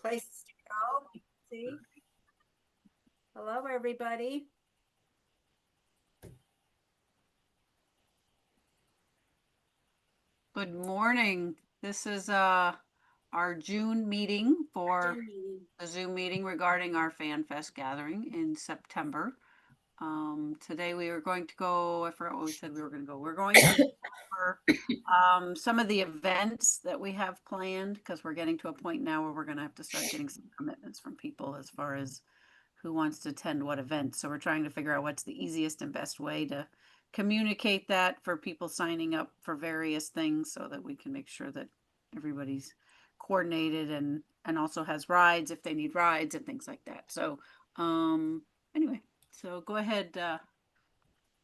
places to go. See? Hello, everybody. Good morning. This is our June meeting for the Zoom meeting regarding our FanFest gathering in September. Today we are going to go, I forgot what we said we were going to go. We're going to cover some of the events that we have planned because we're getting to a point now where we're going to have to start getting some commitments from people as far as who wants to attend what events. So we're trying to figure out what's the easiest and best way to communicate that for people signing up for various things so that we can make sure that everybody's coordinated and also has rides if they need rides and things like that. So anyway, so go ahead,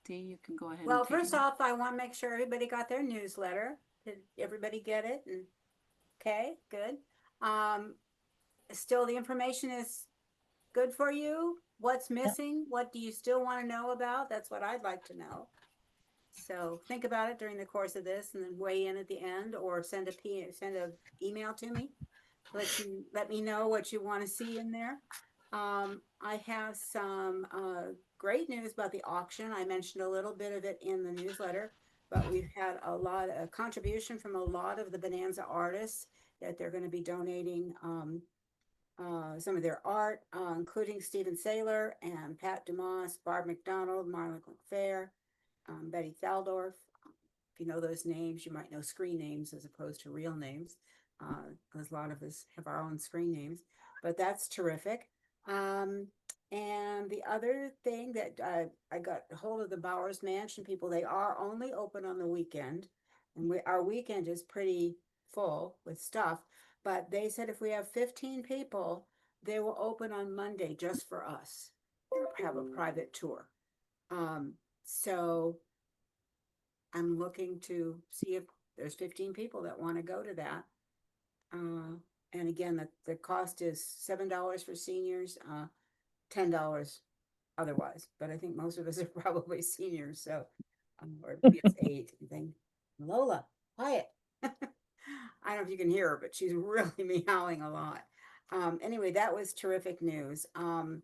Dee, you can go ahead Well, and take first it. off, I want to make sure everybody got their newsletter. Did everybody get it? And okay, good. Still, the information is good for you. What's missing? What do you still want to know about? That's what I'd like to know. So think about it during the course of this, and then weigh in at the end, or send a email to me. Let me know what you want to see in there. I have some great news about the auction. I mentioned a little bit of it in the newsletter, but we've had a lot of contribution from a lot of the Bonanza artists that they're going to be donating some of their art, including Stephen Saylor and Pat Dumas, Barb McDonald, Marlon McFair, Betty Thaldorf. If you know those names, you might know screen names as opposed to real names, because a lot of us have our own screen names. But that's terrific. And the other thing that I got a hold of the Bowers Mansion people, they are only open on the weekend. And our weekend is pretty full with stuff. But they said if we have 15 people, they will open on Monday just for us and have a private tour. So I'm looking to see if there's 15 people that want to go to that. And again, the cost is $7 for seniors, $10 otherwise. But I think most of us are probably seniors, so or maybe it's 8. I think Lola, quiet. I don't know if you can hear her, but she's really meowing a lot. Anyway, that was terrific news. But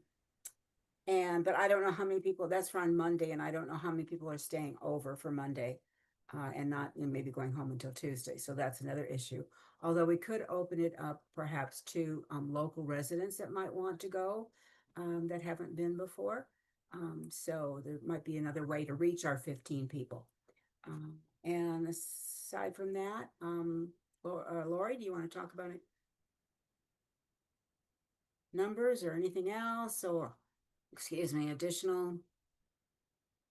I don't know how many people. That's for on Monday, and I don't know how many people are staying over for Monday, and not maybe going home until Tuesday. So that's another issue. Although we could open it up perhaps to local residents that might want to go, that haven't been before. So there might be another way to reach our 15 people. And aside from that, Lori, do you want to talk about it? Numbers or anything else, or excuse me, additional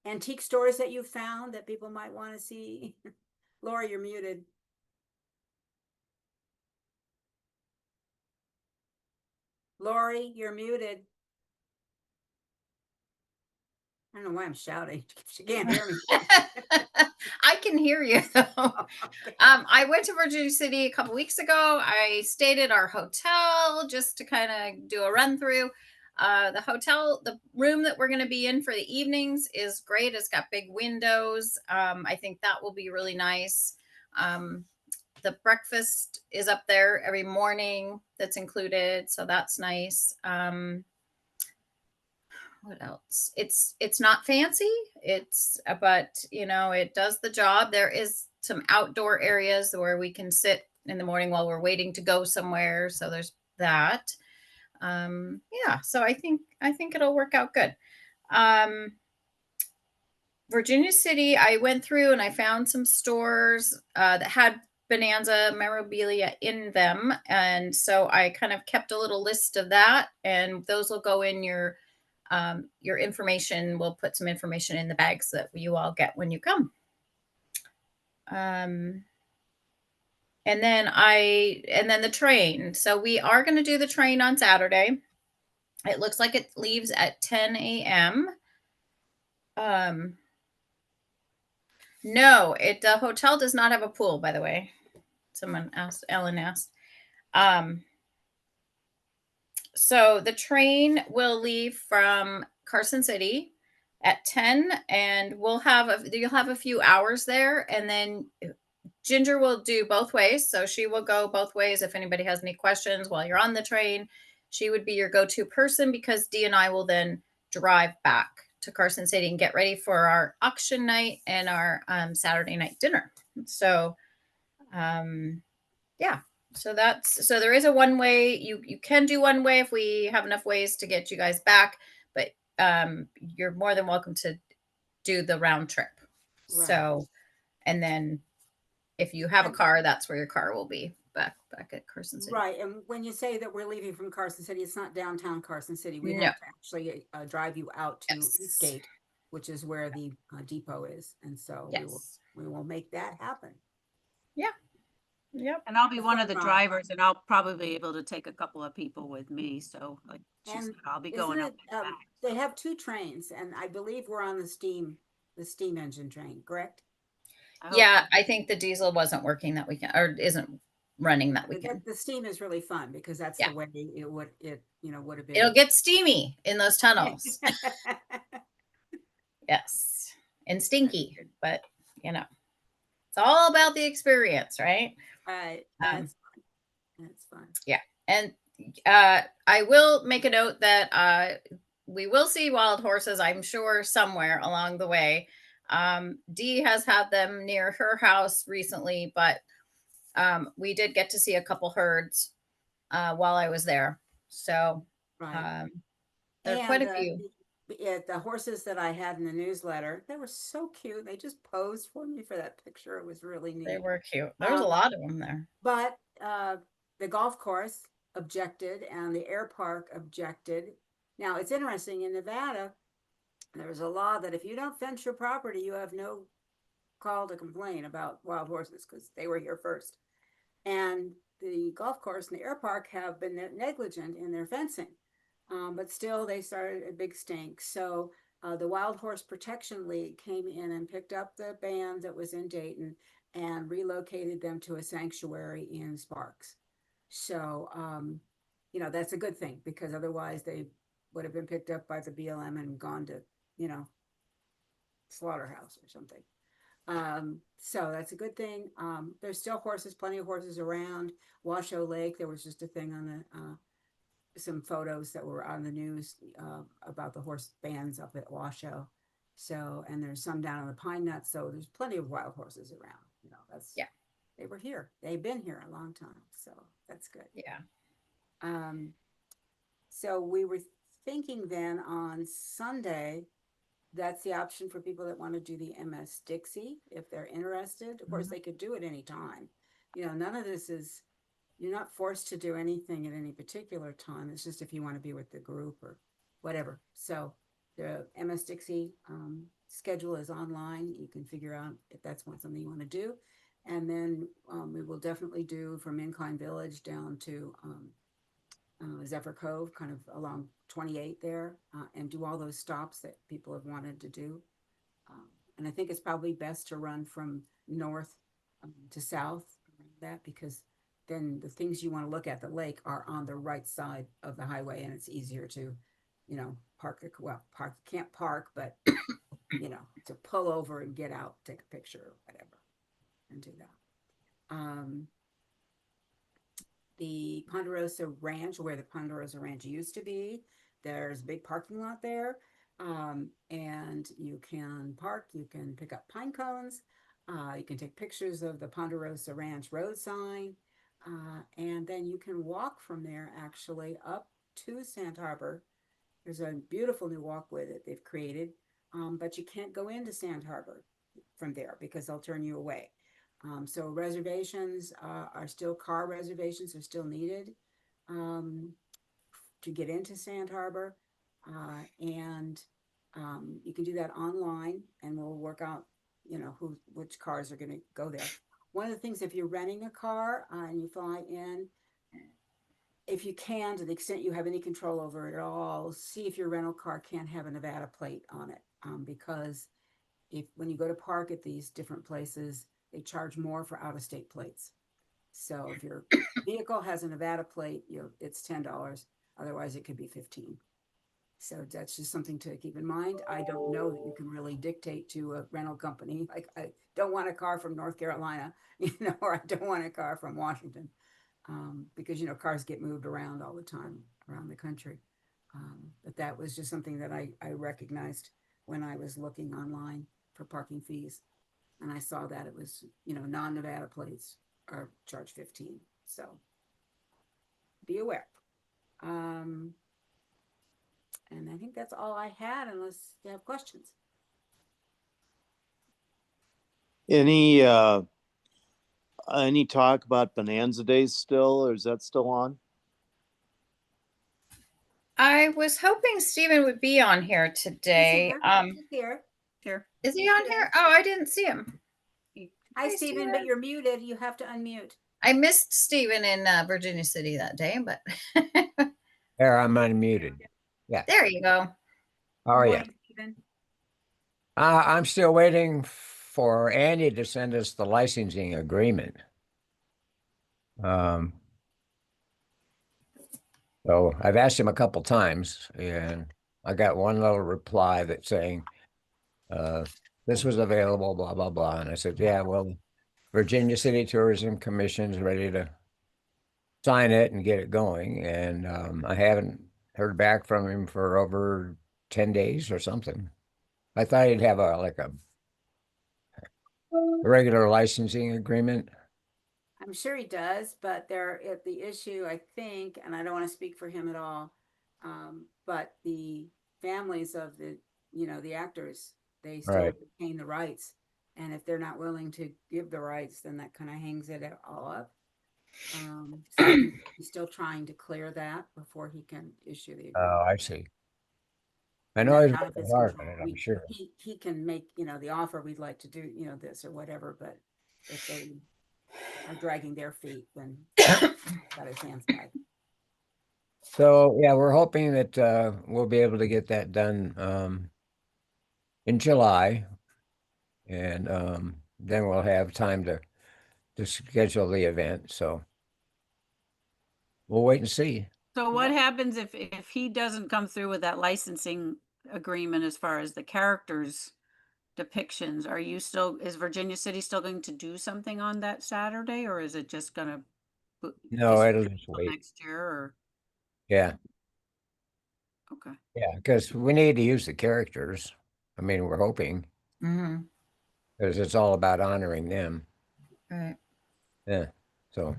antique stores that you found that people might want to see? Lori, you're muted. Lori, you're muted. I don't know why I'm shouting. She can't hear me. I can hear you though. Okay. I went to Virginia City a couple weeks ago. I stayed at our hotel just to kind of do a run through. The room that we're going to be in for the evenings is great. It's got big windows. I think that will be really nice. The breakfast is up there every morning. That's included, so that's nice. What else? It's not fancy. But it does the job. There is some outdoor areas where we can sit in the morning while we're waiting to go somewhere. So there's that. Yeah. So I think it'll work out good. Virginia City, I went through and I found some stores that had Bonanza memorabilia in them, and so I kind of kept a little list of that, and those will go in your information. We'll put some information in the bags that you all get when you come. And then the train. So we are going to do the train on Saturday. It looks like it leaves at 10 a.m. No, the hotel does not have a pool, by the way. Ellen asked. So the train will leave from Carson City at 10, and you'll have a few hours there, and then Ginger will do both ways. So she will go both ways. If anybody has any questions while you're on the train, she would be your go-to person, because Dee and I will then drive back to Carson City and get ready for our auction night and our Saturday night dinner. So, yeah. So there is a one way. You can do one way if we have enough ways to get you guys back, but you're more than welcome to do the round trip. Right. So, and then if you have a car, that's where your car will be back at Carson City. Right. And when you say that we're leaving from Carson City, it's not downtown Carson City. We No. have to actually drive you out to Yes. Eastgate, which is where the depot is. And so Yes. we will make that happen. Yeah. Yep. And I'll be It's one fun of the ride. drivers, and I'll probably be able to take a couple of people with me. So like she And said, I'll be isn't going it, up and back. they have two trains, and I believe we're on the steam engine train, correct? I hope Yeah, so. I think the diesel wasn't working that weekend, or isn't running that But weekend. the steam is really fun because that's Yeah. the way it would have been. It'll get steamy in those tunnels. Yes. And stinky, but it's all about the experience, right? Right. That's fun. That's fun. Yeah. And I will make a note that we will see wild horses, I'm sure, somewhere along the way. Dee has had them near her house recently, but we did get to see a couple herds while I was there. So Right. there are And quite a few. the horses that I had in the newsletter, they were so cute. They just posed for me for that picture. It was really neat. They were cute. There was a lot of them there. But the golf course objected and the air park objected. Now, it's interesting, in Nevada, there's a law that if you don't fence your property, you have no call to complain about wild horses because they were here first. And the golf course and the air park have been negligent in their fencing. But still, they started a big stink. So the Wild Horse Protection League came in and picked up the band that was in Dayton and relocated them to a sanctuary in Sparks. So, that's a good thing, because otherwise they would have been picked up by the BLM and gone to, slaughterhouse or something. So that's a good thing. There's still horses, plenty of horses around. Washoe Lake, there was just a thing on the some photos that were on the news about the horse bands up at Washoe. So, and there's some down on the Pine Nuts. So there's plenty of wild horses around. They were here. They've been here a long time. So that's good. Yeah. So we were thinking then on Sunday, that's the option for people that want to do the MS Dixie if they're interested. Of course, they could do it anytime. None of this is, you're not forced to do anything at any particular time. It's just if you want to be with the group or whatever. So the MS Dixie schedule is online. You can figure out if that's something you want to do. And then we will definitely do from Incline Village down to Zephyr Cove, kind of along 28 there, and do all those stops that people have wanted to do. And I think it's probably best to run from north to south, that, because then the things you want to look at the lake are on the right side of the highway, and it's easier to, park. Can't park, but to pull over and get out, take a picture or whatever, and do that. The Ponderosa Ranch, where the Ponderosa Ranch used to be, there's a big parking lot there. And you can park, you can pick up pine cones, you can take pictures of the Ponderosa Ranch road sign, and then you can walk from there actually up to Sand Harbor. There's a beautiful new walkway that they've created, but you can't go into Sand Harbor from there because they'll turn you away. So reservations are still, car reservations are still needed to get into Sand Harbor. And you can do that online, and we'll work out, which cars are going to go there. One of the things, if you're renting a car and you fly in, if you can, to the extent you have any control over it at all, see if your rental car can't have a Nevada plate on it, because when you go to park at these different places, they charge more for out-of-state plates. So if your vehicle has a Nevada plate, it's $10. Otherwise, it could be $15. So that's just something to keep in mind. I don't know that you can really dictate to a rental company. Like, I don't want a car from North Carolina, or I don't want a car from Washington. Because, cars get moved around all the time around the country. But that was just something that I recognized when I was looking online for parking fees. And I saw that it was, non-Nevada plates are charged 15. So be aware. And I think that's all I had, unless you have questions. Any talk about Bonanza Days still, or is that still on? I was hoping Stephen would be on here today. He's here. Here. Is he on here? Oh, I didn't see him. Hi, Stephen, but you're muted. You have to unmute. I missed Stephen in Virginia City that day, but There, I'm unmuted. Yeah. there you go. How are you? Morning, Stephen. I'm still waiting for Andy to send us the licensing agreement. So I've asked him a couple times, and I got one little reply that's saying, this was available, blah, blah, blah. And I said, yeah, well, Virginia City Tourism Commission's ready to sign it and get it going. And I haven't heard back from him for over 10 days or something. I thought he'd have a regular licensing agreement. I'm sure he does, but the issue, I think, and I don't want to speak for him at all, but the families of the actors, they still Right. retain the rights. And if they're not willing to give the rights, then that kind of hangs it all up. So he's still trying to clear that before he can issue the agreement. Oh, I see. I And know that's he's out of working his hard control. on it, I'm sure. He can make, the offer, we'd like to do, this or whatever, but if they are dragging their feet, then got his hands tied. So, yeah, we're hoping that we'll be able to get that done in July. And then we'll have time to schedule the event. So we'll wait and see. So what happens if he doesn't come through with that licensing agreement as far as the characters depictions? Is Virginia City still going to do something on that Saturday, or is it just gonna No, it'll just wait. next year? Or Yeah. okay. Yeah, because we need to use the characters. I mean, we're hoping, Mm-hmm. because it's all about honoring them. Right. Yeah. So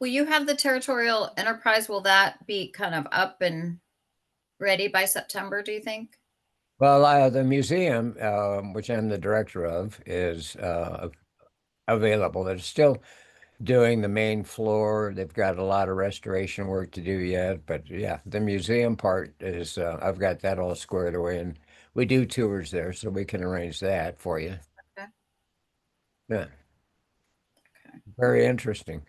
Will you have the territorial enterprise? Will that be kind of up and ready by September, do you think? well, the museum, which I'm the director of, is available. It's still doing the main floor. They've got a lot of restoration work to do yet, but yeah, the museum part is, I've got that all squared away, and we do tours there, so we can arrange that for you. Okay. Yeah. Okay. Very interesting.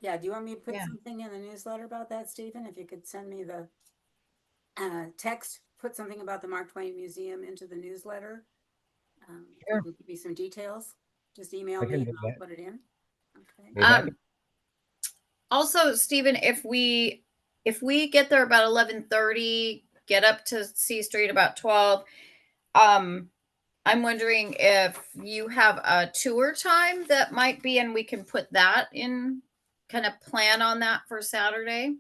Yeah, do you want me to put Yeah. something in the newsletter about that, Stephen? If you could send me the text, put something about the Mark Twain Museum into the newsletter. Sure. Give me some details. Just email I can me do and I'll that. put it in. Okay. Be happy. Also, Stephen, if we get there about 11:30, get up to C Street about 12, I'm wondering if you have a tour time that might be, and we can put that in, kind of plan on that for Saturday.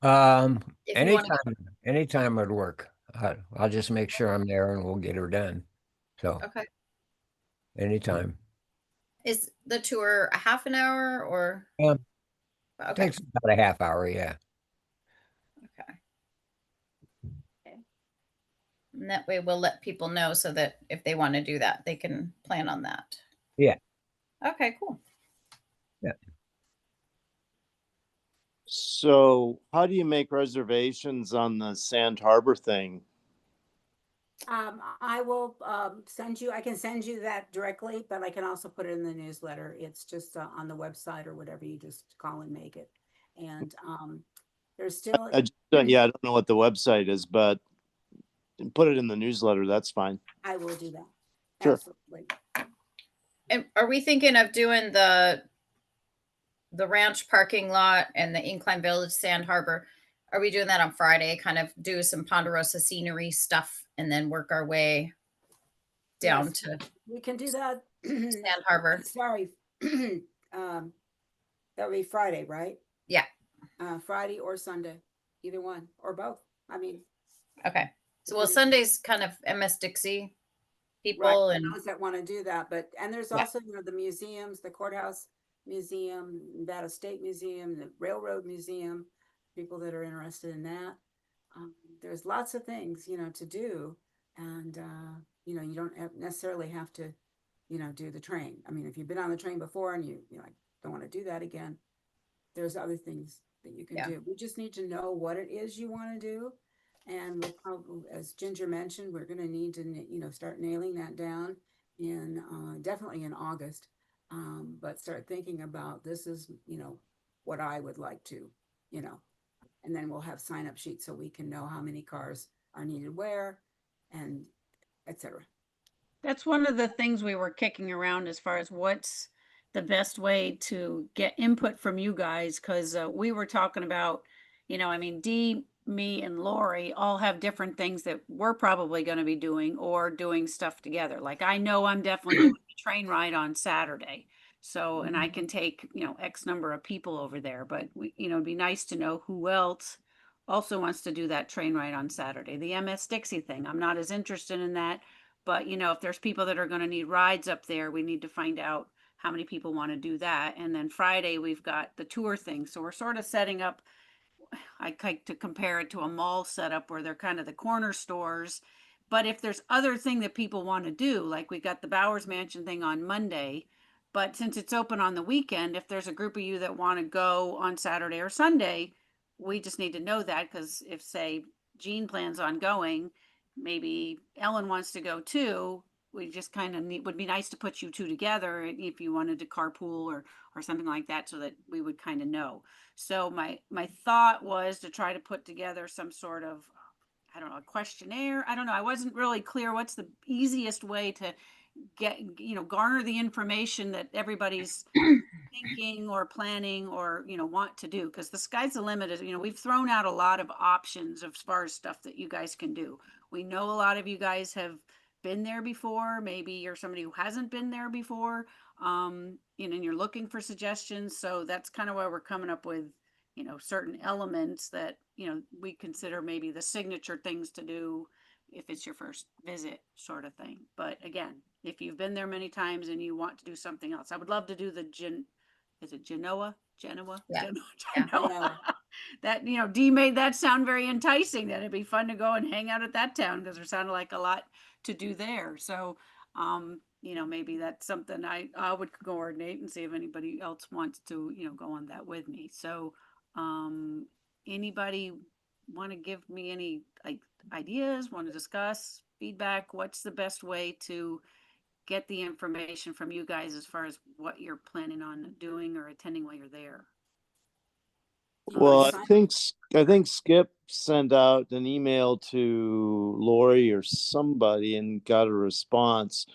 If you want to. Anytime would work. I'll just make sure I'm there and we'll get her done. So Okay. anytime. Is the tour a half an hour or? Yeah. Okay. Takes about a half hour, yeah. Okay. And that way we'll let people know so that if they want to do that, they can plan on that. Yeah. Okay, cool. Yeah. So how do you make reservations on the Sand Harbor thing? I will I can send you that directly, but I can also put it in the newsletter. It's just on the website or whatever. You just call and make it. And there's still. Yeah, I don't know what the website is, but put it in the newsletter. That's fine. I will do that. Sure. Absolutely. And are we thinking of doing the ranch parking lot and the Incline Village Sand Harbor? Are we doing that on Friday? Kind of do some Ponderosa scenery stuff and then work our way down Yes, to we can do that. Sand Harbor. Sorry. That would be Friday, right? Yeah. Friday or Sunday, either one or both. I mean, Okay. So, well, depending- Sunday's kind of MS Dixie right, people and those that want to do that. But and there's Yeah. also the museums, the courthouse museum, Nevada State Museum, the Railroad Museum. People that are interested in that. There's lots of things to do, and you don't necessarily have to do the train. I mean, if you've been on the train before and you like don't want to do that again, there's other things that you can Yeah. do. We just need to know what it is you want to do. And we'll probably, as Ginger mentioned, we're going to need to, start nailing that down in definitely in August. But start thinking about this is, what I would like to, and then we'll have sign up sheets so we can know how many cars are needed where and etc. That's one of the things we were kicking around as far as what's the best way to get input from you guys, because we were talking about, I mean, Dee, me, and Lori all have different things that we're probably going to be doing or doing stuff together. Like I know I'm definitely doing a train ride on Saturday. So, and I can take, X number of people over there, but it'd be nice to know who else also wants to do that train ride on Saturday. The MS Dixie thing, I'm not as interested in that. But if there's people that are going to need rides up there, we need to find out how many people want to do that. And then Friday we've got the tour thing. So we're sort of setting up, I like to compare it to a mall setup where they're kind of the corner stores. But if there's other thing that people want to do, like we got the Bowers Mansion thing on Monday, but since it's open on the weekend, if there's a group of you that want to go on Saturday or Sunday, we just need to know that, because if say Jean plans on going, maybe Ellen wants to go too. We just kind of would be nice to put you two together if you wanted to carpool or something like that, so that we would kind of know. So my thought was to try to put together some sort of, I don't know, a questionnaire. I don't know. I wasn't really clear what's the easiest way to get, garner the information that everybody's thinking or planning or, want to do. Because the sky's the limit. Is, we've thrown out a lot of options as far as stuff that you guys can do. We know a lot of you guys have been there before. Maybe you're somebody who hasn't been there before. And you're looking for suggestions. So that's kind of why we're coming up with, certain elements that, we consider maybe the signature things to do if it's your first visit, sort of thing. But again, if you've been there many times and you want to do something else, I would love to do the is it Genoa? Genoa? Yeah. Genoa. Yeah. Genoa. That, Dee made that sound very enticing, that it'd be fun to go and hang out at that town, because there sounded like a lot to do there. So, maybe that's something I would coordinate and see if anybody else wants to, go on that with me. So, anybody want to give me any ideas, want to discuss feedback? What's the best way to get the information from you guys as far as what you're planning on doing or attending while you're there? Well, I think Skip sent out an email to Lori or somebody and got a response.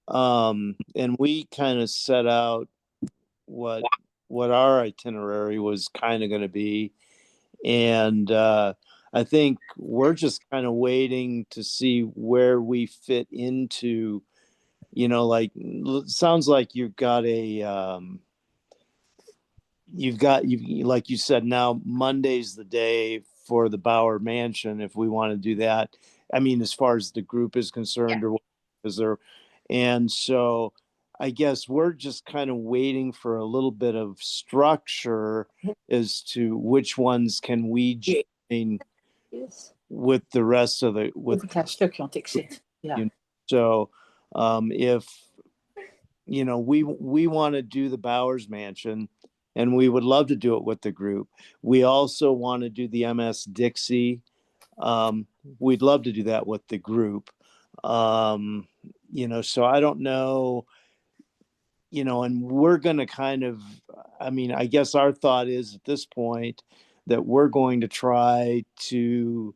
And we kind of set out what our itinerary was kind of going to be. And I think we're just kind of waiting to see where we fit into, like, sounds like you've got like you said, now Monday's the day for the Bauer Mansion, if we want to do that. I mean, as far as the group is concerned, or is there, and so I guess we're just kind of waiting for a little bit of structure as to which ones can we join with the rest of the with. Yeah. So if we want to do the Bowers Mansion, and we would love to do it with the group. We also want to do the MS Dixie. We'd love to do that with the group. So I don't know, and we're going to kind of, I mean, I guess our thought is at this point that we're going to try to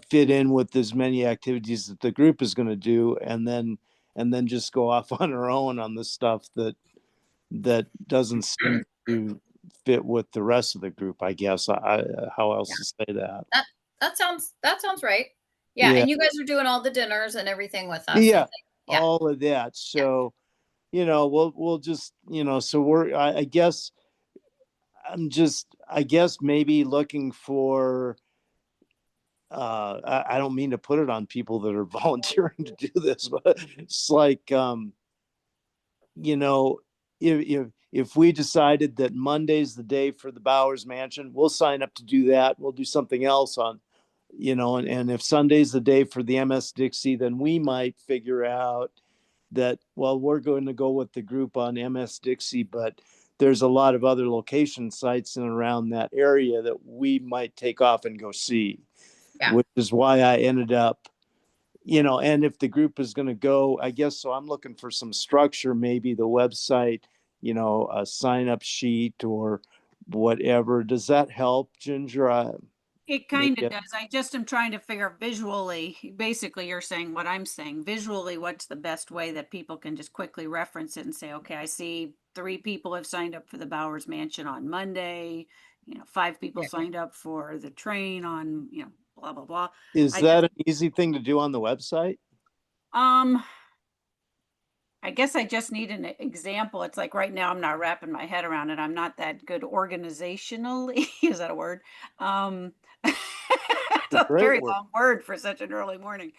fit in with as many activities that the group is going to do, and then just go off on our own on the stuff that doesn't seem to fit with the rest of the group, I guess. How else to say that? That sounds right. Yeah, Yeah. and you guys are doing all the dinners and everything with us. Yeah, Yeah. all of that. So, we'll just, so I guess I guess maybe looking for, I don't mean to put it on people that are volunteering to do this, but it's like, if we decided that Monday's the day for the Bowers Mansion, we'll sign up to do that. We'll do something else on, and if Sunday's the day for the MS Dixie, then we might figure out that, well, we're going to go with the group on MS Dixie, but there's a lot of other location sites in and around that area that we might take off and go see, which is why I ended up, and if the group is going to go, I guess, so I'm looking for some structure, maybe the website, a sign up sheet or whatever. Does that help, Ginger? It kind of does. I just am trying to figure visually, basically you're saying what I'm saying, visually, what's the best way that people can just quickly reference it and say, okay, I see 3 people have signed up for the Bowers Mansion on Monday, 5 people signed up for the train on, blah, blah, blah. Is that an easy thing to do on the website? I guess I just need an example. It's like right now I'm not wrapping my head around it. I'm not that good organizationally. Is that a word? It's a very long word for such an early morning.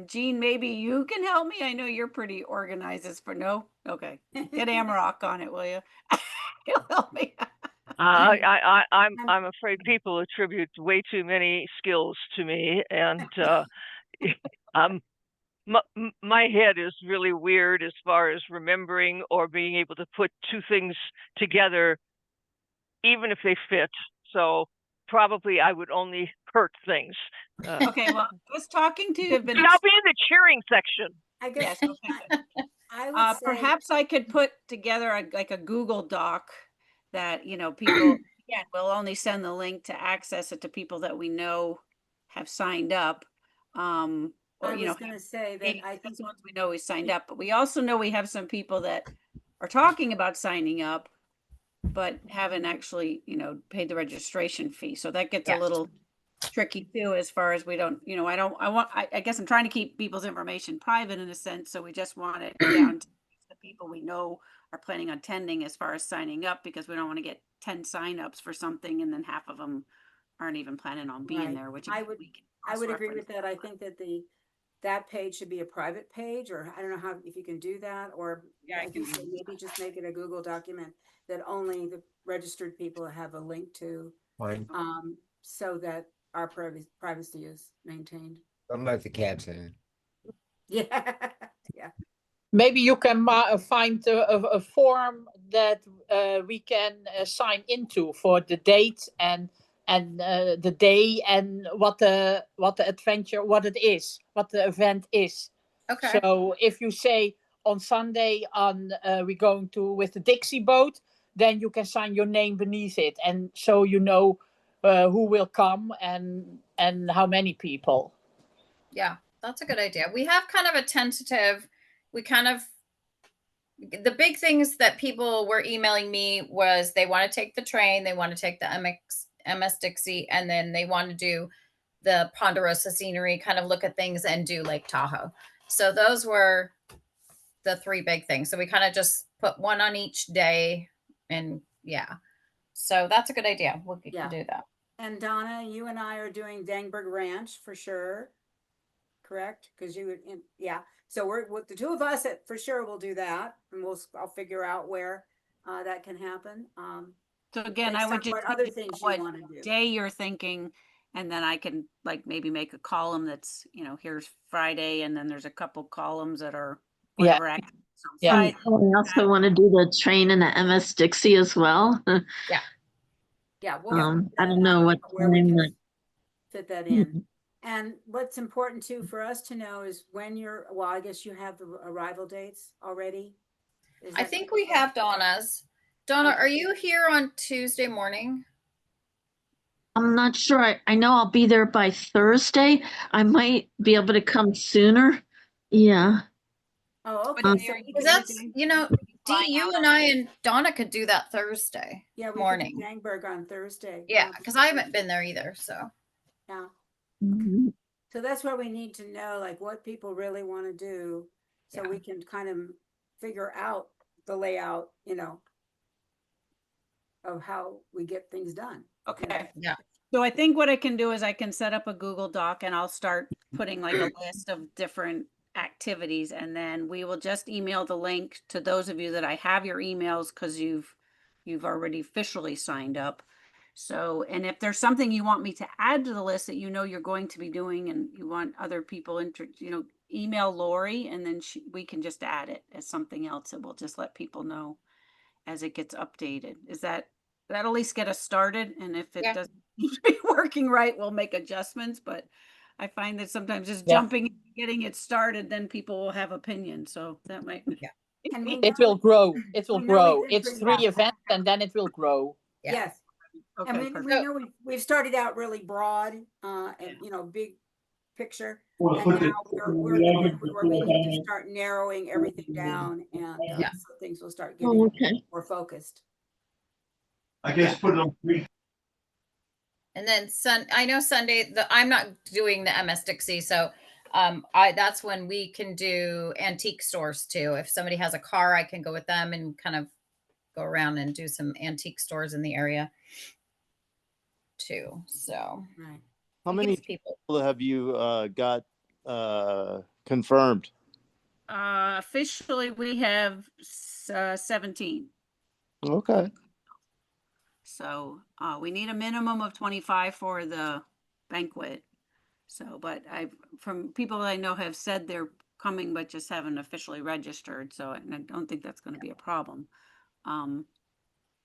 Jean, maybe you can help me. I know you're pretty organized no? Okay. Get Amarok on it, will you? He'll help me. I'm afraid people attribute way too many skills to me, and my head is really weird as far as remembering or being able to put 2 things together, even if they fit. So probably I would only hurt things. Okay, well, just talking to you have been. I'll be in the cheering section. I guess. Yes, okay. I would say, perhaps I could put together a Google Doc that, people, again, we'll only send the link to access it to people that we know have signed up. Or, I was going to say that I think ones we know we signed up, but we also know we have some people that are talking about signing up, but haven't actually, paid the registration fee. So that gets a little tricky too, as far as we don't, I guess I'm trying to keep people's information private in a sense. So we just want it down to the people we know are planning on attending as far as signing up, because we don't want to get 10 signups for something and then half of them aren't even planning on being there, which I would agree with that. I think that that page should be a private page, or I don't know if you can do that, or maybe just make it a Google document that only the registered people have a link to, so that our privacy is maintained. Don't let the cats in. Yeah. Yeah. Maybe you can find a form that we can sign into for the date and the day and what the adventure, what it is, what the event is. Okay. So if you say on Sunday we're going to with the Dixie boat, then you can sign your name beneath it, and so who will come and how many people. Yeah, that's a good idea. We have kind of a tentative. The big things that people were emailing me was they want to take the train, they want to take the MS Dixie, and then they want to do the Ponderosa scenery, kind of look at things and do Lake Tahoe. So those were the 3 big things. So we kind of just put one on each day, and so that's a good idea. We can do that. And Donna, you and I are doing Dangberg Ranch for sure, correct? Because so we're with the 2 of us for sure will do that, and I'll figure out where that can happen. So again, I would just other things you want to do. Day you're thinking, and then I can maybe make a column that's, here's Friday, and then there's a couple columns that are whatever activities on Friday. I also want to do the train and the MS Dixie as well. Yeah. I don't know what where we can fit that in. And what's important too for us to know is when I guess you have the arrival dates already. I think we have Donna's. Donna, are you here on Tuesday morning? I'm not sure. I know I'll be there by Thursday. I might be able to come sooner. Yeah. Oh, okay. That's, Dee, flying you out and on- I and Donna could do that Thursday Yeah, we could morning. do Dangberg on Thursday. Yeah, because I haven't been there either. So Yeah. Mhm. So that's where we need to know like what people really want to do, so Yeah. we can kind of figure out the layout, of how we get things done. Okay. yeah, So I think what I can do is I can set up a Google Doc and I'll start putting like a list of different activities, and then we will just email the link to those of you that I have your emails because you've already officially signed up. So, and if there's something you want me to add to the list that you're going to be doing and you want other people email Lori, and then we can just add it as something else, and we'll just let people know as it gets updated. That'll at least get us started, and if it Yeah. doesn't seem to be working right, we'll make adjustments. But I find that sometimes just Yeah. jumping, getting it started, then people will have opinions. So that might. Yeah. And we It know- will grow. It will we know grow. we did It's bring 3 back- events and then it will grow. Yeah. Yes. Okay, And we perfect. know we've started out really broad, and big picture. Well, And put now the- we're at the point where we need to start narrowing everything down, and Yeah. so things will start Oh, getting okay. more focused. I guess put it on 3. and then I know Sunday. I'm not doing the MS Dixie, so that's when we can do antique stores too. If somebody has a car, I can go with them and kind of go around and do some antique stores in the area too. So Right. How it many gives people? people have you got confirmed? Officially, we have 17. Okay. So we need a minimum of 25 for the banquet. So, but from people that I know have said they're coming, but just haven't officially registered. So, and I don't think that's going to be a problem.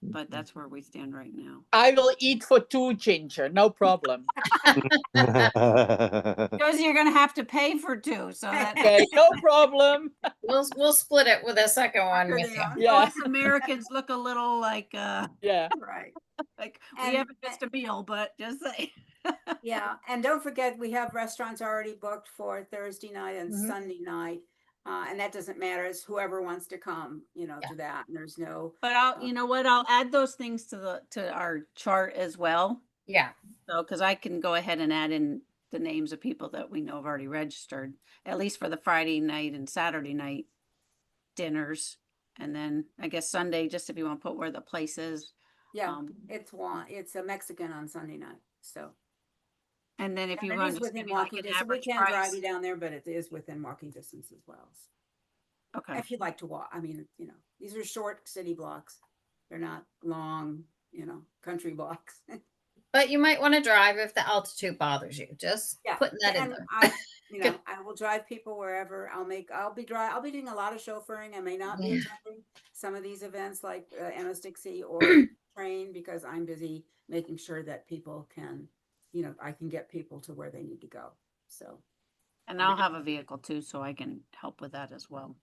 But that's where we stand right now. I will eat for 2, Ginger. No problem. Because you're going to have to pay for 2. So that Okay, no problem. We'll split it with a second one with you. Yeah. us Americans look a little like Yeah. Right. like we And- haven't missed a meal, but just say. Yeah, and don't forget, we have restaurants already booked for Thursday night and Mhm. Sunday night. And that doesn't matter, it's whoever wants to come, Yeah. to that, and there's no, But you know what? I'll add those things to our chart as well. Yeah. So, because I can go ahead and add in the names of people that we know have already registered, at least for the Friday night and Saturday night dinners. And then I guess Sunday, just if you want to put where the place is. yeah, it's a Mexican on Sunday night, so. And then if And you it want is to just within give me like walking an distance, we average can drive price. you down there, but it is within walking distance as well. Okay. If you'd like to walk, I mean, these are short city blocks. They're not long, country blocks. But you might want to drive if the altitude bothers you. Just Yeah, putting that in and there. I will drive people wherever. I'll be doing a lot of chauffeuring. I may not be Yeah. attending some of these events like MS Dixie or train, because I'm busy making sure that people can, I can get people to where they need to go. So, And I'll have a vehicle too, so I can help with that as well.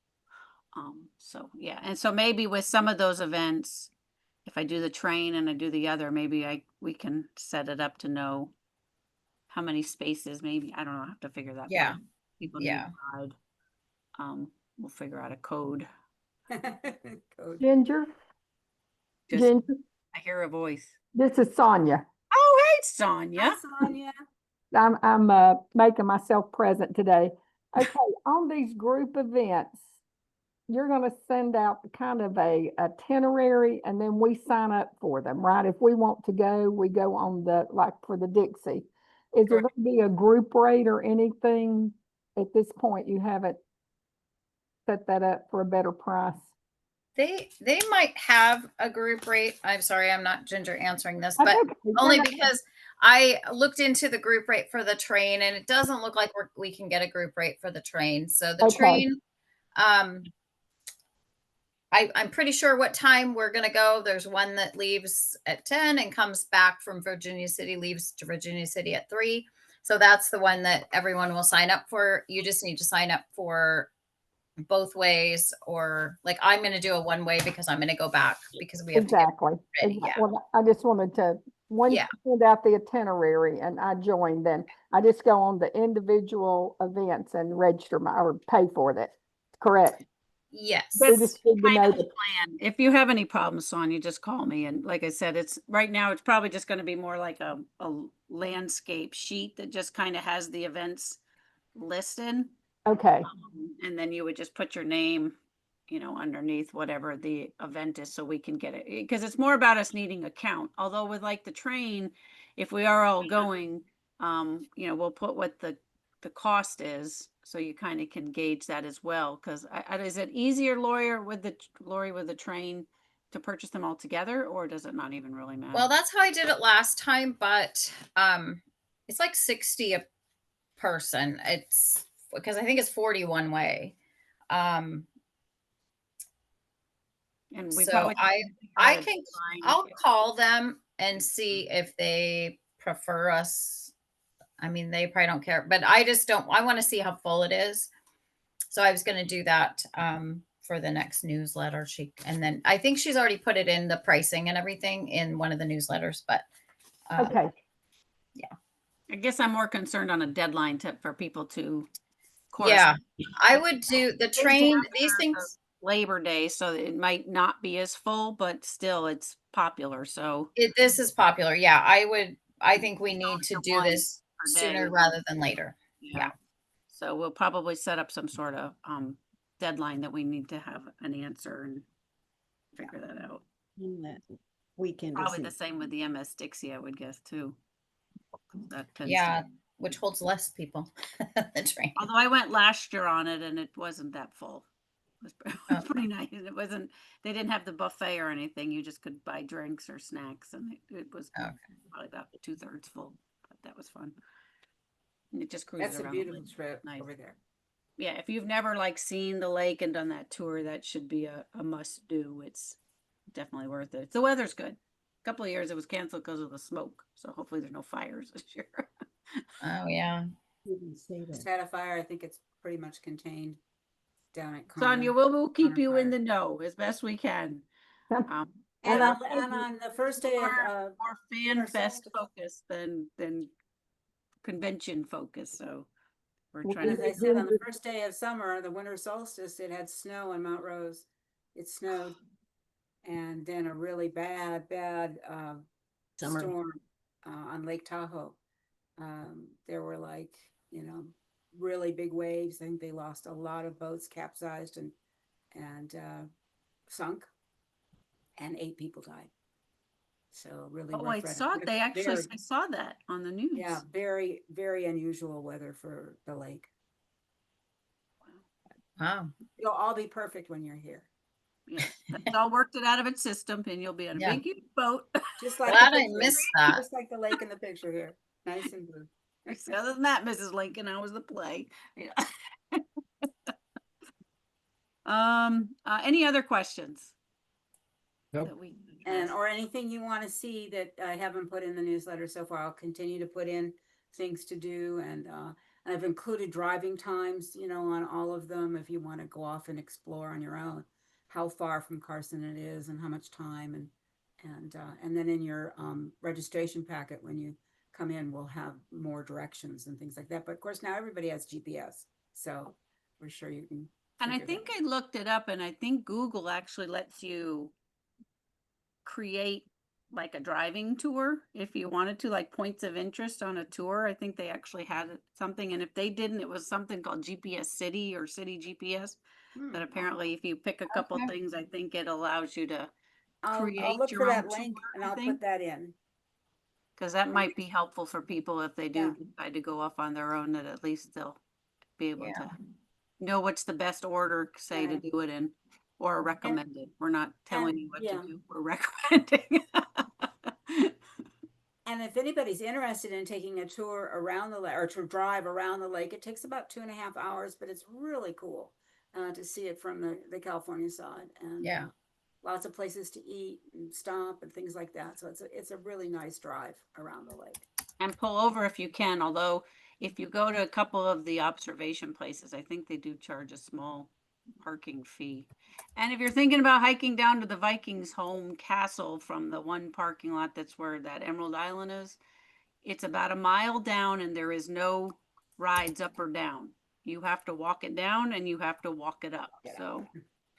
So yeah, and so maybe with some of those events, if I do the train and I do the other, maybe we can set it up to know how many spaces, maybe, I don't know, I have to figure that Yeah. out. People need Yeah. a ride. We'll figure out a code. code. Ginger, Just, Ginger, I hear a voice. this is Sonia. Oh, hey, Sonia. Hi, Sonia. I'm making myself present today. Okay, on these group events, you're going to send out kind of a itinerary, and then we sign up for them, right? If we want to go, we go on like for the Dixie. Is there going to be a group rate or anything at this point? You haven't set that up for a better price? They might have a group rate. I'm sorry, I'm not Ginger answering this, That's but okay. only No, no. because I looked into the group rate for the train, and it doesn't look like we can get a group rate for the train. So the Okay. train, I'm pretty sure what time we're going to go. There's one that leaves at 10 and comes back from Virginia City, leaves to Virginia City at 3. So that's the one that everyone will sign up for. You just need to sign up for both ways, or like I'm going to do a one way because I'm going to go back because we have Exactly. to get ready. Yeah. Well, I just wanted to, when you Yeah. send out the itinerary and I join, then I just go on the individual events and register or pay for that. Correct? Yes. We just need to know Kind of the plan. If you have any problems, Sonia, just call me. And like I said, it's right now, it's probably just going to be more like a landscape sheet that just kind of has the events listed. Okay, And then you would just put your name, underneath whatever the event is so we can get it. Because it's more about us needing a count. Although with like the train, if we are all going, we'll put what the cost is so you kind of can gauge that as well. Because is it easier, Lori, with the train to purchase them all together, or does it not even really matter? Well, that's how I did it last time, but it's like 60 a person. It's because I think it's 40 one way. And we So probably I can I'll call them and see if they prefer us. I mean, they probably don't care, but I want to see how full it is. So I was going to do that for the next newsletter. And then I think she's already put it in the pricing and everything in one of the newsletters, but okay. yeah. I guess I'm more concerned on a deadline for people to. Yeah, I would do the train. These things. Labor Day, so it might not be as full, but still it's popular. So This is popular. Yeah, I think we need to do this sooner rather than later. Yeah. So we'll probably set up some sort of deadline that we need to have an answer and figure that out. In that weekend. Probably the same with the MS Dixie, I would guess too. That which holds less people. The train. Although I went last year on it and it wasn't that full. It was pretty nice. It they didn't have the buffet or anything. You just could buy drinks or snacks, and it was probably about 2/3 full, but that was fun. And it just cruises around. That's a beautiful trip over there. Yeah, if you've never seen the lake and done that tour, that should be a must do. It's definitely worth it. The weather's good. A couple of years it was canceled because of the smoke, so hopefully there's no fires this year. Oh yeah. Just had a fire. I think it's pretty much contained down at Sonia, we'll keep you in the know as best we can. And on the first day of more FanFest focus than convention focus. So we're trying as I said, on the first day of summer, the winter solstice, it had snow on Mount Rose. It snowed, and then a really bad storm on Lake Tahoe. There were really big waves. I think they lost a lot of boats, capsized and sunk, and 8 people died. So really. Oh, I saw that on the news. Yeah, very, very unusual weather for the lake. Wow. It'll all be perfect when you're here. Yeah, it's all worked it out of its system, and you'll be on a big huge boat. Just like glad I missed that. Just like the lake in the picture here, nice and blue. Other than that, Mrs. Lincoln, how was the play? Yeah. Any other questions? Nope. Or anything you want to see that I haven't put in the newsletter so far. I'll continue to put in things to do, and I've included driving times, on all of them if you want to go off and explore on your own, how far from Carson it is and how much time, and then in your registration packet when you come in, we'll have more directions and things like that. But of course now everybody has GPS, so we're sure you can. And I think I looked it up, and I think Google actually lets you create like a driving tour if you wanted to, like points of interest on a tour. I think they actually had something, and if they didn't, it was something called GPS City or City GPS. But apparently if you pick a couple things, I think it allows you to create I'll look your for own that link tour, and I'll put that in. Because that might be helpful for people if they do decide to go off on their own, that at least they'll be able to know what's the best order, say, to do it in, or recommended. We're not telling you what to do, we're recommending. And if anybody's interested in taking a tour around the lake or to drive around the lake, it takes about 2.5 hours, but it's really cool to see it from the California side. And lots of places to eat and stop and things like that. So it's a really nice drive around the lake. And pull over if you can, although if you go to a couple of the observation places, I think they do charge a small parking fee. And if you're thinking about hiking down to the Vikings' home castle from the one parking lot that's where that Emerald Island is, it's about a mile down and there is no rides up or down. You have to walk it down and you have to walk it up. So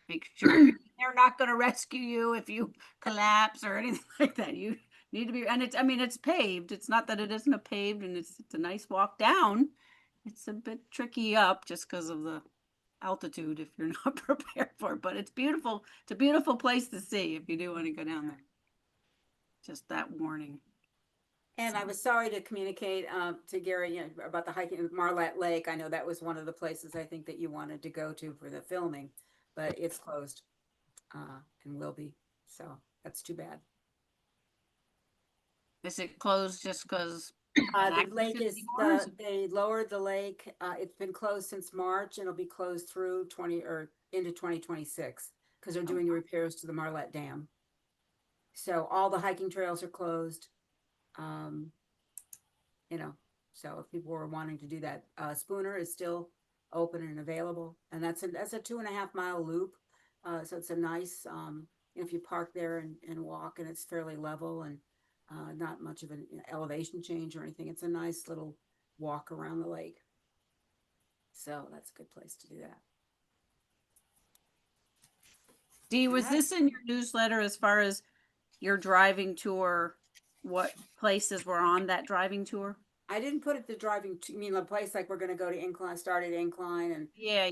Make sure they're not going to rescue you if you collapse or anything like that. You need to be, and it's, I mean, it's paved. It's not that it isn't a paved, and it's a nice walk down. It's a bit tricky up just because of the altitude if you're not prepared for it, but it's beautiful. It's a beautiful place to see if you do want to go down there. Just that warning. And I was sorry to communicate to Gary, about the hiking at Marlette Lake. I know that was one of the places I think that you wanted to go to for the filming, but it's closed and will be. So that's too bad. Is it closed just because The lake is they lowered the lake. It's been closed since March, and it'll be closed through into 2026 because they're doing repairs to the Marlette Dam. So all the hiking trails are closed. So if people were wanting to do that, Spooner is still open and available, and that's a 2.5 mile loop. So it's a nice, if you park there and walk, and it's fairly level and not much of an elevation change or anything. It's a nice little walk around the lake. So that's a good place to do that. Dee, was this in your newsletter as far as your driving tour? What places were on that driving tour? I didn't put it the driving. You mean the place like we're going to go to Incline, start at Incline, and yeah,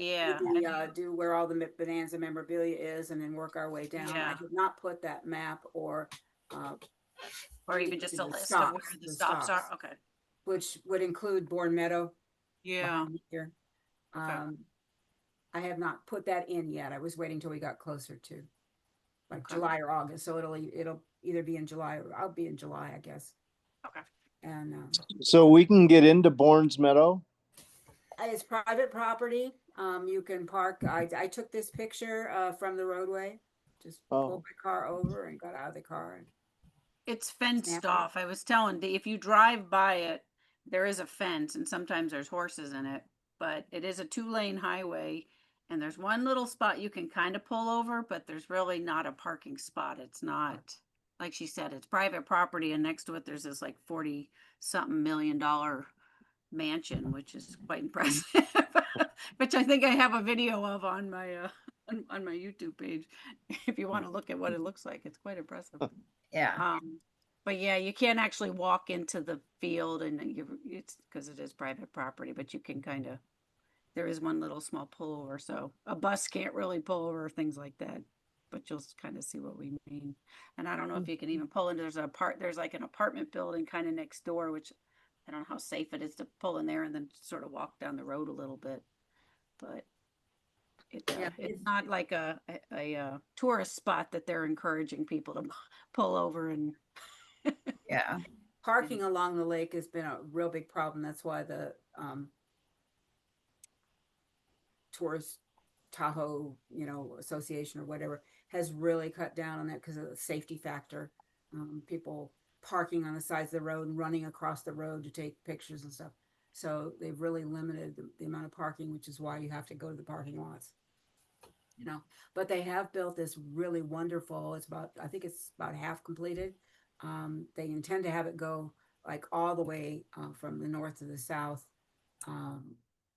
do where all the Bonanza memorabilia is, and then work our way down. Yeah. I did not put that map or even just a list stops, of where the stops are. Okay. Which would include Bourne Meadow. Yeah. Here. Okay. I have not put that in yet. I was waiting till we got closer to like Okay. July or August. So it'll either be in July or I'll be in July, I guess. Okay. And So we can get into Bourne's Meadow? it's private property. You can park. I took this picture from the roadway. Just pulled my car over and got out of the car. It's fenced off. I was telling Dee, if you drive by it, there is a fence, and sometimes there's horses in it, but it is a 2-lane highway, and there's one little spot you can kind of pull over, but there's really not a parking spot. It's not, like she said, it's private property, and next to it there's this like 40-something million dollar mansion, which is quite impressive. Which I think I have a video of on my on my YouTube page. If you want to look at what it looks like, it's quite impressive. Yeah. But yeah, you can't actually walk into the field, and it's because it is private property, but you can kind of, there is one little small pullover, so a bus can't really pull over, things like that, but you'll kind of see what we mean. And I don't know if you can even pull in, there's like an apartment building kind of next door, which I don't know how safe it is to pull in there and then sort of walk down the road a little bit, but it's not like a tourist spot that they're encouraging people to pull over and Yeah. Parking along the lake has been a real big problem. That's why the tourist Tahoe, association or whatever has really cut down on that because of the safety factor. People parking on the sides of the road and running across the road to take pictures and stuff. So they've really limited the amount of parking, which is why you have to go to the parking lots. But they have built this really wonderful, I think it's about half completed. They intend to have it go like all the way from the north to the south,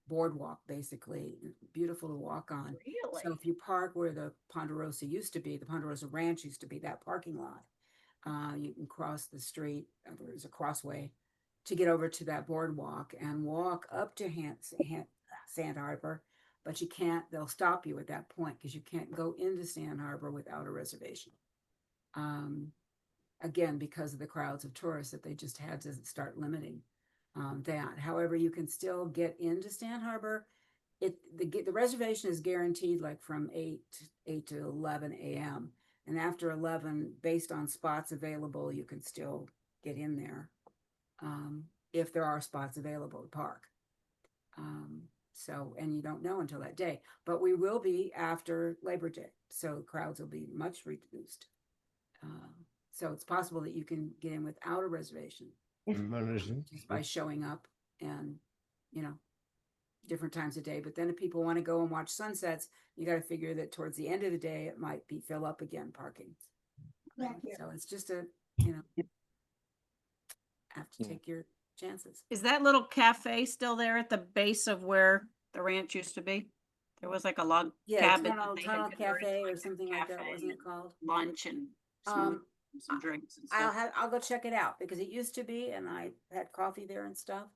boardwalk, basically beautiful to walk on. Really? So if you park where the Ponderosa used to be, the Ponderosa Ranch used to be, that parking lot, you can cross the street. There's a crossway to get over to that boardwalk and walk up to Sand Harbor. But you can't, they'll stop you at that point because you can't go into Sand Harbor without a reservation. Again, because of the crowds of tourists that they just had to start limiting that. However, you can still get into Sand Harbor. The reservation is guaranteed like from 8 to 11 a.m. And after 11, based on spots available, you can still get in there if there are spots available to park. And you don't know until that day, but we will be after Labor Day, so crowds will be much reduced. So it's possible that you can get in without a reservation just by showing up and, different times of day. But then if people want to go and watch sunsets, you got to figure that towards the end of the day, it might be fill up again parking. So it's just have to take your chances. Is that little cafe still there at the base of where the ranch used to be? There was like a log Yeah, cabin Tunnel, that they had Tunnel converted Cafe to or like something a like that, cafe wasn't it and called? lunch and Um, some drinks and stuff. I'll go check it out because it used to be, and I had coffee there and stuff.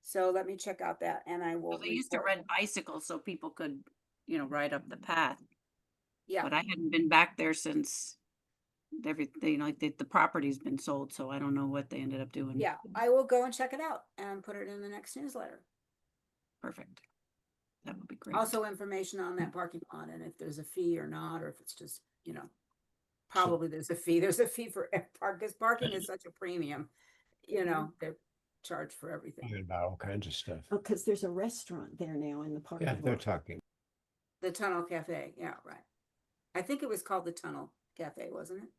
So let me check out that and I will Well, they used to report. rent bicycles so people could, ride up the path. Yeah, But I hadn't been back there since everything, like the property's been sold, so I don't know what they ended up doing. yeah, I will go and check it out and put it in the next newsletter. Perfect. That would be great. Also information on that parking lot and if there's a fee or not, or if it's just, probably there's a fee. There's a fee for park because parking is such a premium. They're charged for everything. Talking about all kinds of stuff. Oh, because there's a restaurant there now in the parking Yeah, lot. they're talking. The Tunnel Cafe, yeah, right. I think it was called the Tunnel Cafe, wasn't it?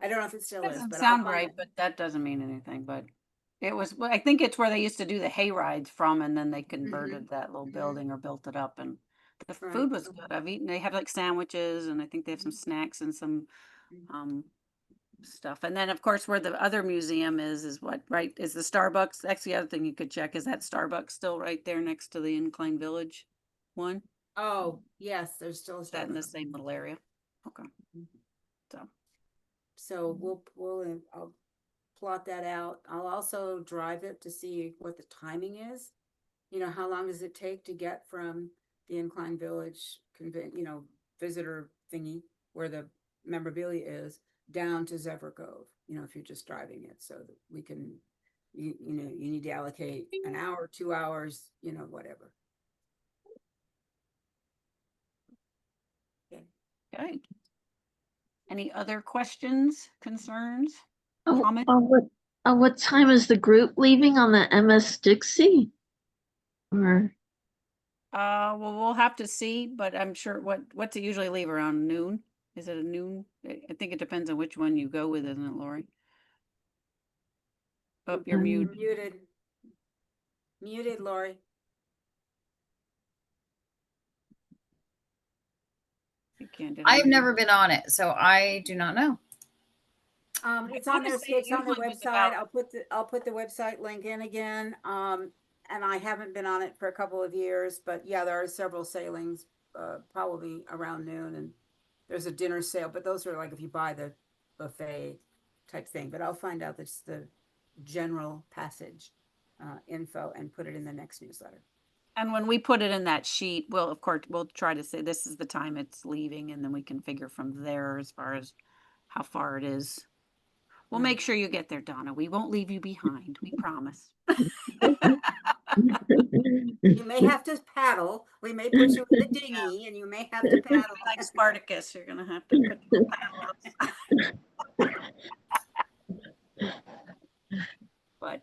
I don't know if it still is, Doesn't but sound right, but that doesn't mean anything, but it was, well, I think it's where they used to do the hay rides from, and then they converted that little building or built it up, and the Right. food was good. I've eaten, they have like sandwiches, and I think they have some snacks and some, stuff. And then of course where the other museum is what, right, is the Starbucks. That's the other thing you could check. Is that Starbucks still right there next to the Incline Village one? Oh, yes, there's still a Is that in the Starbucks. same little area? Okay. So I'll plot that out. I'll also drive it to see what the timing is. How long does it take to get from the Incline Village visitor thingy where the memorabilia is down to Zephyr Cove, if you're just driving it, so that we can, you need to allocate an hour, 2 hours, whatever. Okay. Any other questions, concerns? Oh, Comment? what time is the group leaving on the MS Dixie? Or Well, we'll have to see, but I'm sure what's it usually leave around noon? Is it a noon? I think it depends on which one you go with, isn't it, Lori? Oh, you're muted. Muted, Lori. You can't. I've never been on it, so I do not know. It's on their Honestly, it's on their usually was website. about- I'll put the website link in again. And I haven't been on it for a couple of years, but yeah, there are several sailings, probably around noon, and there's a dinner sale, but those are like if you buy the buffet type thing. But I'll find out that's the general passage info and put it in the next newsletter. And when we put it in that sheet, of course, we'll try to say this is the time it's leaving, and then we can figure from there as far as how far it is. We'll make sure you get there, Donna. We won't leave you behind. We promise. You may have to paddle. We may put you in the dinghy, and you may have to paddle. Like Spartacus, you're gonna have to put your paddle up.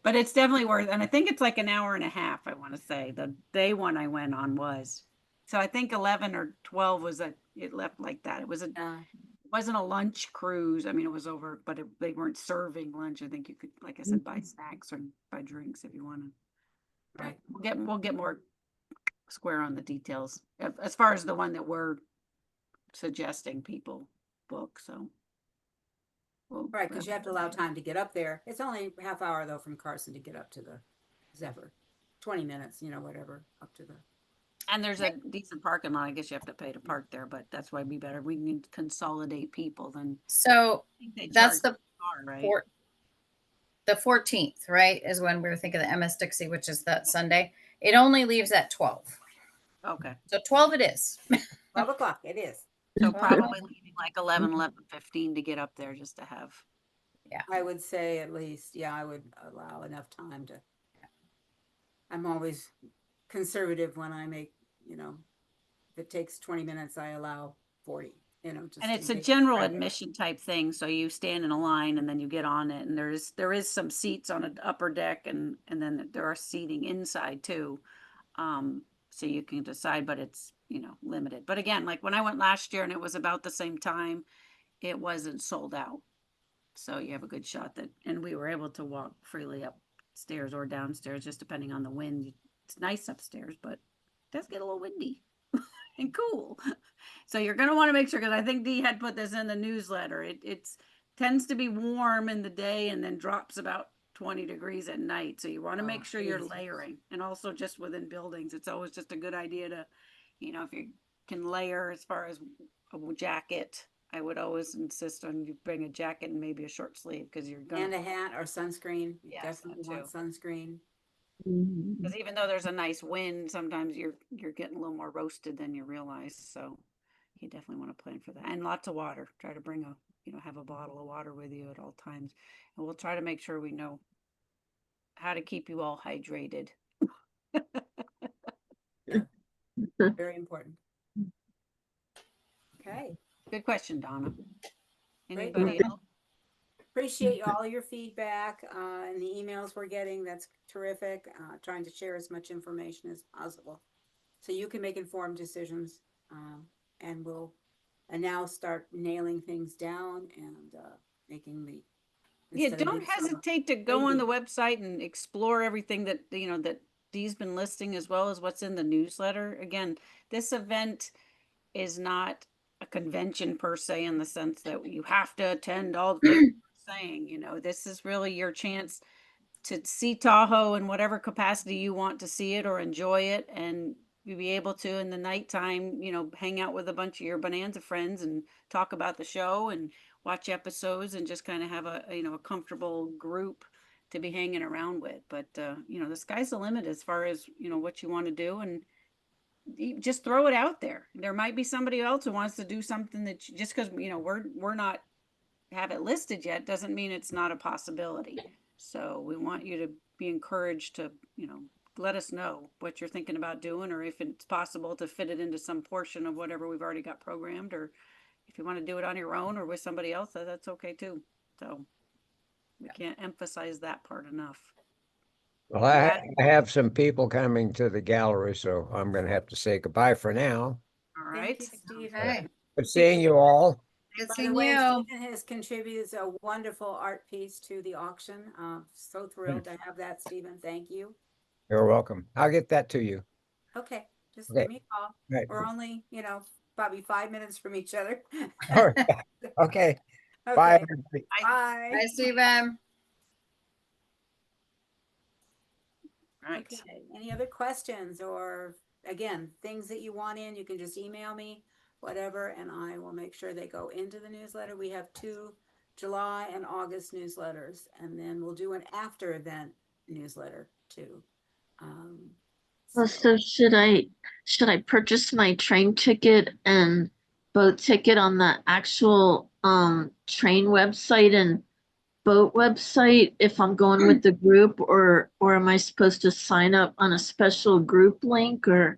But it's definitely worth, and I think it's like an hour and a half, I want to say. The day one I went on was. So I think 11 or 12 was it left like that. It wasn't a lunch cruise. I mean, it was over, but they weren't serving lunch. I think you could, like I said, buy snacks or buy drinks if you wanted. Right. We'll get more square on the details as far as the one that we're suggesting people book. So. Right, because you have to allow time to get up there. It's only a half hour though from Carson to get up to the Zephyr. 20 minutes, whatever, up to the. And there's a decent parking lot. I guess you have to pay to park there, but that's why it'd be better. We can consolidate people then. So that's the car, right? The 14th, right, is when we were thinking the MS Dixie, which is that Sunday. It only leaves at 12. Okay. So 12 it is. 12 o'clock, it is. So probably leaving like 11:15 to get up there just to have. Yeah. I would say at least, yeah, I would allow enough time to. I'm always conservative when I make, if it takes 20 minutes, I allow 40, just. And it's a general admission type thing. So you stand in a line and then you get on it, and there is some seats on an upper deck, and then there are seating inside too. So you can decide, but it's, limited. But again, like when I went last year and it was about the same time, it wasn't sold out. So you have a good shot and we were able to walk freely upstairs or downstairs, just depending on the wind. It's nice upstairs, but it does get a little windy and cool. So you're going to want to make sure, because I think Dee had put this in the newsletter. It tends to be warm in the day and then drops about 20 degrees at night. So you want to make sure you're layering, and also just within buildings. It's always just a good idea to you know, if you can layer as far as a jacket, I would always insist on you bring a jacket and maybe a short sleeve because you're And gonna. a hat or sunscreen. You Yes, definitely that want too. sunscreen. Mhm. Because even though there's a nice wind, sometimes you're getting a little more roasted than you realize. So you definitely want to plan for that. And lots of water. Try to bring have a bottle of water with you at all times. And we'll try to make sure we know how to keep you all hydrated. Very important. Okay. Good question, Donna. Great Anybody question. else? Appreciate all your feedback and the emails we're getting. That's terrific. Trying to share as much information as possible so you can make informed decisions. And we'll now start nailing things down and making the Yeah, instead of don't being so hesitate to go on the crazy. website and explore everything that that Dee's been listing as well as what's in the newsletter. Again, this event is not a convention per se in the sense that you have to attend all the things we're saying. This is really your chance to see Tahoe in whatever capacity you want to see it or enjoy it, and you'll be able to in the nighttime, hang out with a bunch of your Bonanza friends and talk about the show and watch episodes and just kind of have a comfortable group to be hanging around with. But the sky's the limit as far as what you want to do, and just throw it out there. There might be somebody else who wants to do something that just because we're not have it listed yet doesn't mean it's not a possibility. So we want you to be encouraged to let us know what you're thinking about doing, or if it's possible to fit it into some portion of whatever we've already got programmed, or if you want to do it on your own or with somebody else, that's okay too. So we can't emphasize that part enough. Well, I have some people coming to the gallery, so I'm going to have to say goodbye for now. All Thank right. you, Steve. Okay. Good seeing you all. Good By the seeing way, you. Stephen has contributed a wonderful art piece to the auction. So thrilled to have that, Stephen. Thank you. You're welcome. I'll get that to you. Okay, just Okay. give me a call. Right. We're only, probably 5 minutes from each other. All right. Okay. Bye. Okay, everybody. bye. Bye, Stephen. Right. Okay, any other questions or again, things that you want in, you can just email me, whatever, and I will make sure they go into the newsletter. We have 2 July and August newsletters, and then we'll do an after event newsletter too. Well, so should I purchase my train ticket and boat ticket on the actual train website and boat website if I'm going with the group, or am I supposed to sign up on a special group link or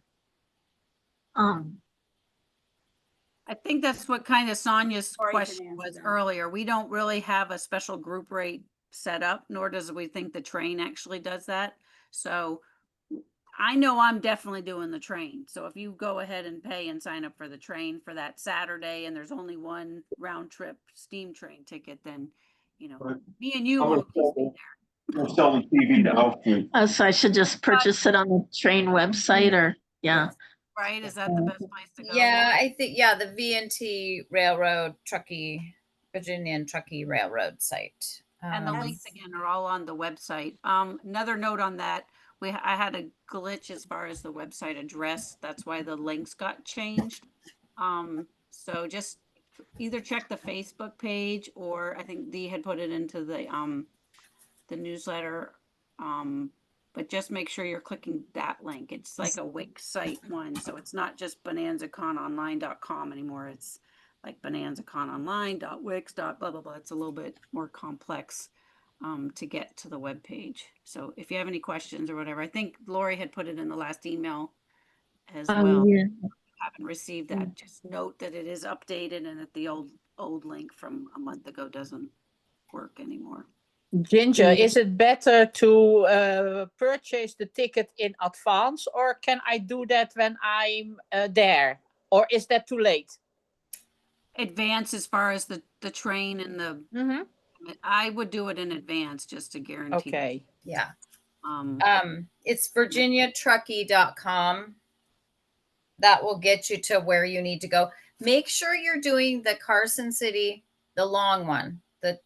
I think that's what kind of Sonia's Lori can question answer was that. earlier. We don't really have a special group rate set up, nor does we think the train actually does that. So I know I'm definitely doing the train. So if you go ahead and pay and sign up for the train for that Saturday and there's only one round trip steam train ticket, then, Right. me and you I'm won't gonna be there. We're selling TV to outfit. oh, so I should just purchase it on the train website or yeah. Yes. Right? Is that the best place to go? Yeah, I think the V&T Railroad Truckee, Virginia and Truckee Railroad site. And the links again are all on the website. Another note on that, I had a glitch as far as the website address. That's why the links got changed. So just either check the Facebook page, or I think Dee had put it into the newsletter. But just make sure you're clicking that link. It's like a Wix site one, so it's not just bonanzacononline.com anymore. It's like bonanzacononline.wix. Blah blah blah. It's a little bit more complex to get to the web page. So if you have any questions or whatever, I think Lori had put it in the last email as well. Yeah. If you haven't received that, just note that it is updated and that the old link from a month ago doesn't work anymore. Ginger, is it better to purchase the ticket in advance, or can I do that when I'm there? Or is that too late? Advance as far as the train and the I would do it in advance just to guarantee. Okay. Yeah. Um, It's virginiatruckee.com. That will get you to where you need to go. Make sure you're doing the Carson City, the long one, the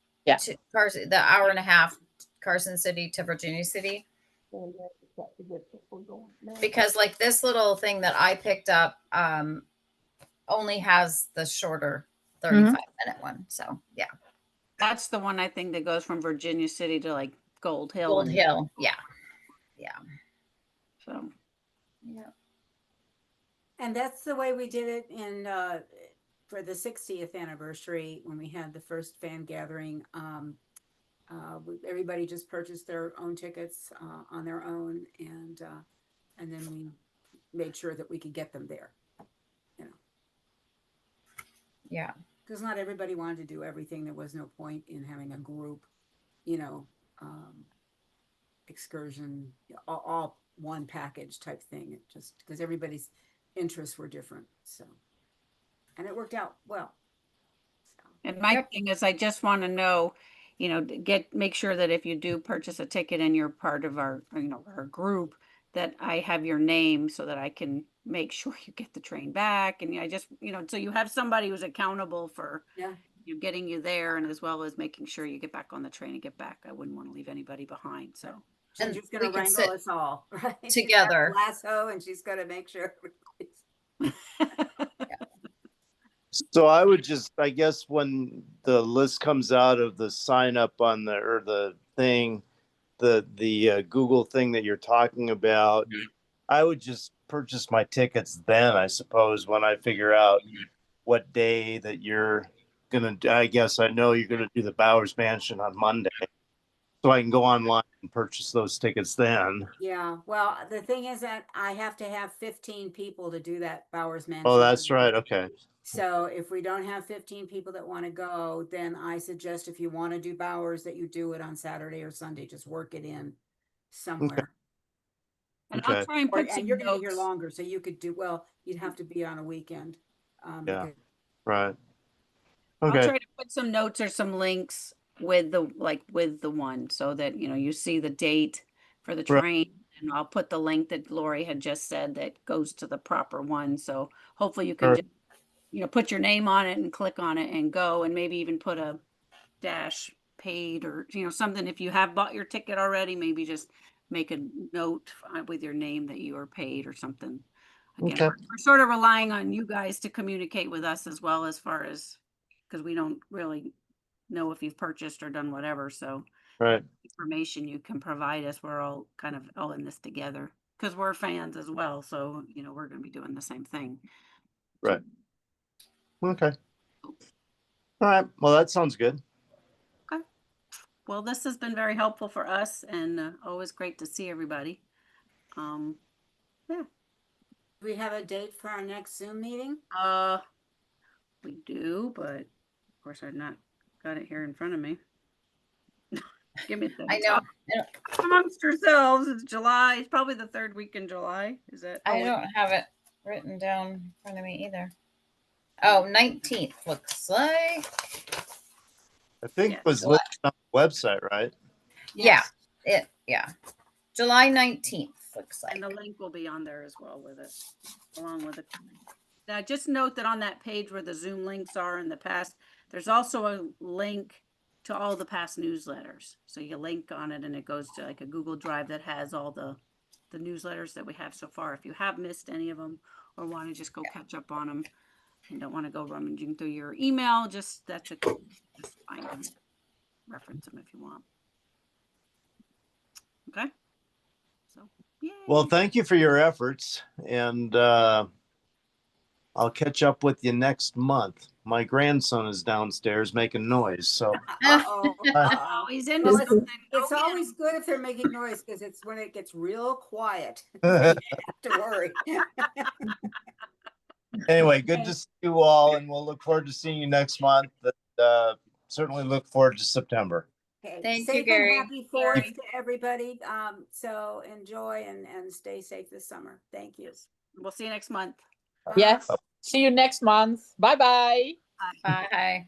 hour and a half Carson City to Virginia City. that to get that we're going now. because like this little thing that I picked up only has the shorter 35-minute one. So yeah. That's the one I think that goes from Virginia City to like Gold Hill. Gold Hill. Yeah. Yeah. So Yeah. And that's the way we did it in for the 60th anniversary when we had the first fan gathering. Everybody just purchased their own tickets on their own, and then we made sure that we could get them there. You know. Yeah. Because not everybody wanted to do everything. There was no point in having a group, you know, excursion, all one package type thing. It just because everybody's interests were different. So, and it worked out well. So. And my thing is, I just want to know, you know, make sure that if you do purchase a ticket and you're part of our, you know, our group, that I have your name so that I can make sure you get the train back. And I just, you know, so you have somebody who's accountable for you getting you there, and as well as making sure you get back on the train and get back. I wouldn't want to leave anybody behind. So she's just going to wrangle us all right together. Lasso, and she's going to make sure. So I would just, I guess when the list comes out of the sign up on the, or the thing, the Google thing that you're talking about, I would just purchase my tickets then, I suppose, when I figure out what day that you're going to, I guess I know you're going to do the Bowers Mansion on Monday. So I can go online and purchase those tickets then. Yeah. Well, the thing is that I have to have 15 people to do that Bowers Mansion. Oh, that's right. Okay. So if we don't have 15 people that want to go, then I suggest if you want to do Bowers that you do it on Saturday or Sunday, just work it in somewhere. And I'll try and put some and you're going to be here notes. longer, so you could do, well, you'd have to be on a weekend. Yeah. Right. Okay. Okay. I'll try to put some notes or some links with the, like with the one, so that, you know, you see the date for the train, and I'll put the link that Lori had just said that goes to the proper one. So hopefully you can just, you know, put your name on it and click on it and go, and maybe even put a dash paid, or, you know, something. If you have bought your ticket already, maybe just make a note with your name that you are paid or something. Again, Okay. we're sort of relying on you guys to communicate with us as well, as far as, because we don't really know if you've purchased or done whatever. So information you can provide us, we're all kind of all in this together, because we're fans as well. So, you know, we're going to be doing the same thing. Right. Okay. All right. Well, that sounds good. Okay. Well, this has been very helpful for us, and always great to see everybody. Yeah. Do we have a date for our next Zoom meeting? We do, but of course I've not got it here in front of me. Give me a second. I know. Amongst ourselves, it's July. It's probably the third week in July. Is it? I don't have it written down in front of me either. Oh, 19th looks like. I think it was listed on the website, right? Yeah. July 19th looks like. And the link will be on there as well with it, along with it. Now, just note that on that page where the Zoom links are in the past, there's also a link to all the past newsletters. So you link on it and it goes to like a Google Drive that has all the newsletters that we have so far. If you have missed any of them or want to just go catch up on them and don't want to go rummaging through your email, just just find them, reference them if you want. Okay. So, yay. Well, thank you for your efforts, and I'll catch up with you next month. My grandson is downstairs making noise, so. He's into something. It's always good if they're making noise, because it's when it gets real quiet. You have to worry. Anyway, good to see you all, and we'll look forward to seeing you next month. Certainly look forward to September. Okay. Thank Safe you, Gary. and happy 4th to everybody. So enjoy and stay safe this summer. Thank you. We'll see you next month. Yes. See you next month. Bye-bye. Bye.